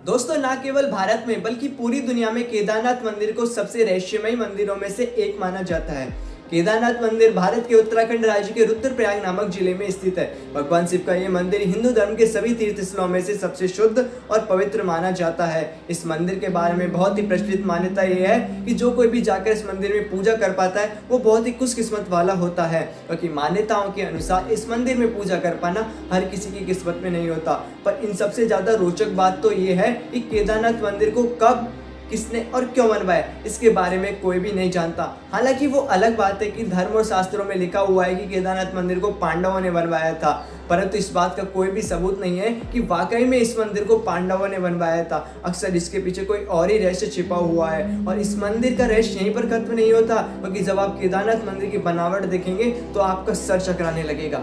दोस्तों, ना केवल भारत में बल्कि पूरी दुनिया में केदारनाथ मंदिर को सबसे रहस्यमयी मंदिरों में से एक माना जाता है। केदारनाथ मंदिर भारत के उत्तराखंड राज्य के रुद्रप्रयाग नामक जिले में स्थित है। भगवान शिव का यह मंदिर हिंदू धर्म के सभी तीर्थ स्थलों में से सबसे शुद्ध और पवित्र माना जाता है। इस मंदिर के बारे में बहुत ही प्रचलित मान्यता यह है कि जो कोई भी जाकर इस मंदिर में पूजा कर पाता है वो बहुत ही खुशकिस्मत वाला होता है, क्योंकि मान्यताओं के अनुसार इस मंदिर में पूजा कर पाना हर किसी की किस्मत में नहीं होता। पर इन सबसे ज्यादा रोचक बात तो ये है कि केदारनाथ मंदिर को कब, किसने और क्यों बनवाया, इसके बारे में कोई भी नहीं जानता। हालांकि वो अलग बात है कि धर्म और शास्त्रों में लिखा हुआ है कि केदारनाथ मंदिर को पांडवों ने बनवाया था, परंतु इस बात का कोई भी सबूत नहीं है कि वाकई में इस मंदिर को पांडवों ने बनवाया था। अक्सर इसके पीछे कोई और ही रहस्य छिपा हुआ है और इस मंदिर का रहस्य यहीं पर खत्म नहीं होता, क्योंकि जब आप केदारनाथ मंदिर की बनावट देखेंगे तो आपका सर चकराने लगेगा।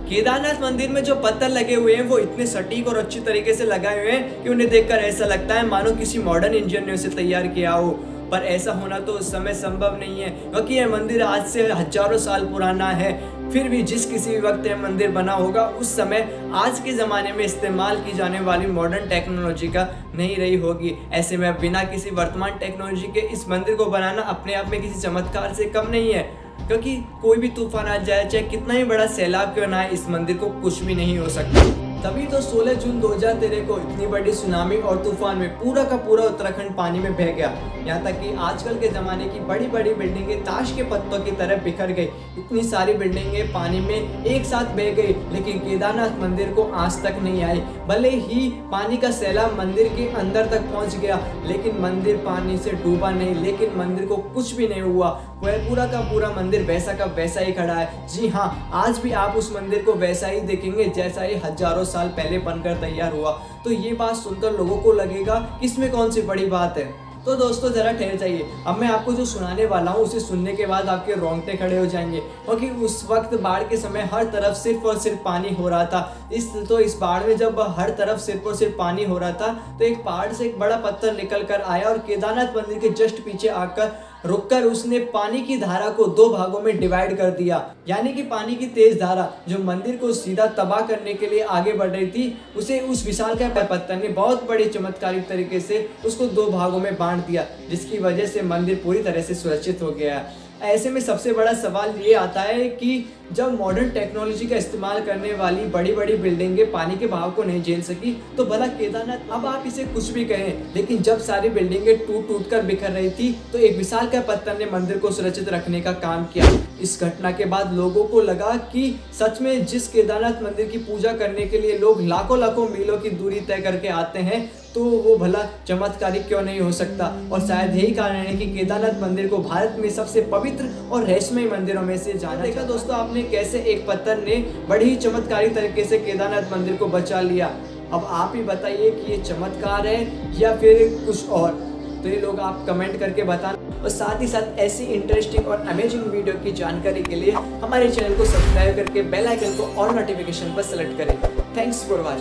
केदारनाथ मंदिर में जो पत्थर लगे हुए हैं वो इतने सटीक और अच्छी तरीके से लगाए हुए हैं कि उन्हें देखकर ऐसा लगता है मानो किसी मॉडर्न इंजीनियर ने उसे तैयार किया हो। पर ऐसा होना तो उस समय संभव नहीं है, क्योंकि यह मंदिर आज से हजारों साल पुराना है। फिर भी जिस किसी भी वक्त यह मंदिर बना होगा उस समय आज के ज़माने में इस्तेमाल की जाने वाली मॉडर्न टेक्नोलॉजी का नहीं रही होगी। ऐसे में बिना किसी वर्तमान टेक्नोलॉजी के इस मंदिर को बनाना अपने आप में किसी चमत्कार से कम नहीं है, क्योंकि कोई भी तूफान आ जाए, चाहे कितना ही बड़ा सैलाब क्यों ना आए, इस मंदिर को कुछ भी नहीं हो सकता। तभी तो 16 जून 2013 को इतनी बड़ी सुनामी और तूफान में पूरा का पूरा उत्तराखंड पानी में बह गया। यहाँ तक कि आजकल के ज़माने की बड़ी बड़ी बिल्डिंगें ताश के पत्तों की तरह बिखर गई। इतनी सारी बिल्डिंगें पानी में एक साथ बह गई, लेकिन केदारनाथ मंदिर को आज तक नहीं आई। भले ही पानी का सैलाब मंदिर के अंदर तक पहुँच गया, लेकिन मंदिर पानी से डूबा नहीं, लेकिन मंदिर को कुछ भी नहीं हुआ। वह पूरा का पूरा मंदिर वैसा का वैसा ही खड़ा है। जी हाँ, आज भी आप उस मंदिर को वैसा ही देखेंगे जैसा ही हजारों साल पहले बनकर तैयार हुआ। तो ये बात सुनकर लोगों को लगेगा कि इसमें कौन सी बड़ी बात है। तो दोस्तों जरा ठहर जाइए, अब मैं आपको जो सुनाने वाला हूँ उसे सुनने के बाद आपके रोंगटे खड़े हो जाएंगे, क्योंकि उस वक्त बाढ़ के समय हर तरफ सिर्फ और सिर्फ पानी हो रहा था। इस बाढ़ में जब हर तरफ सिर्फ और सिर्फ पानी हो रहा था तो एक पहाड़ से एक बड़ा पत्थर निकल कर आया और केदारनाथ मंदिर के जस्ट पीछे आकर रुककर उसने पानी की धारा को दो भागों में डिवाइड कर दिया। यानी कि पानी की तेज धारा जो मंदिर को सीधा तबाह करने के लिए आगे बढ़ रही थी, उसे उस विशालकाय पत्थर ने बहुत बड़े चमत्कारिक तरीके से उसको दो भागों में बांट दिया, जिसकी वजह से मंदिर पूरी तरह से सुरक्षित हो गया। ऐसे में सबसे बड़ा सवाल ये आता है कि जब मॉडर्न टेक्नोलॉजी का इस्तेमाल करने वाली बड़ी बड़ी बिल्डिंगें पानी के बहाव को नहीं झेल सकी तो भला केदारनाथ, अब आप इसे कुछ भी कहें, लेकिन जब सारी बिल्डिंगें टूट टूट कर बिखर रही थी तो एक विशालकाय पत्थर ने मंदिर को सुरक्षित रखने का काम किया। इस घटना के बाद लोगों को लगा कि सच में जिस केदारनाथ मंदिर की पूजा करने के लिए लोग लाखों लाखों मीलों की दूरी तय करके आते हैं, तो वो भला चमत्कारिक क्यों नहीं हो सकता। और शायद यही कारण है कि केदारनाथ मंदिर को भारत में सबसे पवित्र और रहस्यमय मंदिरों में से जाना। देखा दोस्तों आपने कैसे एक पत्थर ने बड़ी ही चमत्कारिक तरीके से केदारनाथ मंदिर को बचा लिया। अब आप ही बताइए कि ये चमत्कार है या फिर कुछ और। तो ये लोग आप कमेंट करके बताना, और साथ ही साथ ऐसी इंटरेस्टिंग और अमेजिंग वीडियो की जानकारी के लिए हमारे चैनल को सब्सक्राइब करके बेल आइकन को ऑल नोटिफिकेशन पर सेलेक्ट करें। Thanks for watching.